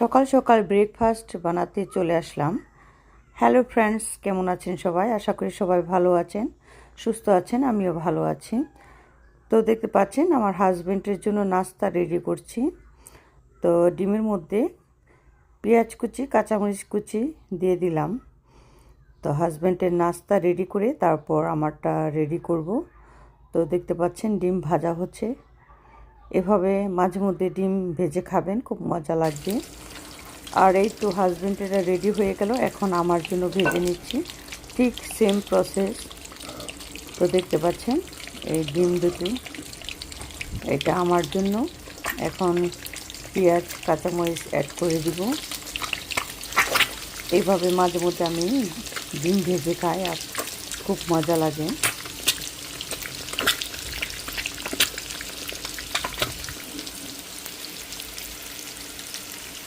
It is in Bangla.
সকাল সকাল ব্রেকফাস্ট বানাতে চলে আসলাম। হ্যালো ফ্রেন্ডস, কেমন আছেন সবাই? আশা করি সবাই ভালো আছেন, সুস্থ আছেন। আমিও ভালো আছি। তো দেখতে পাচ্ছেন আমার হাজব্যান্ডের জন্য নাস্তা রেডি করছি। তো ডিমের মধ্যে পেঁয়াজ কুচি, কাঁচামরিচ কুচি দিয়ে দিলাম। তো হাজব্যান্ডের নাস্তা রেডি করে তারপর আমারটা রেডি করব। তো দেখতে পাচ্ছেন ডিম ভাজা হচ্ছে। এভাবে মাঝে মধ্যে ডিম ভেজে খাবেন, খুব মজা লাগবে। আর এই তো হাজব্যান্ডেরা রেডি হয়ে গেল, এখন আমার জন্য ভেজে নিচ্ছি। ঠিক সেম প্রসেস। তো দেখতে পাচ্ছেন এই ডিম দুটি, এটা আমার জন্য। এখন পেঁয়াজ কাঁচামরিচ অ্যাড করে দিব। এইভাবে মাঝে মধ্যে আমি ডিম ভেজে খাই, আর খুব মজা লাগে।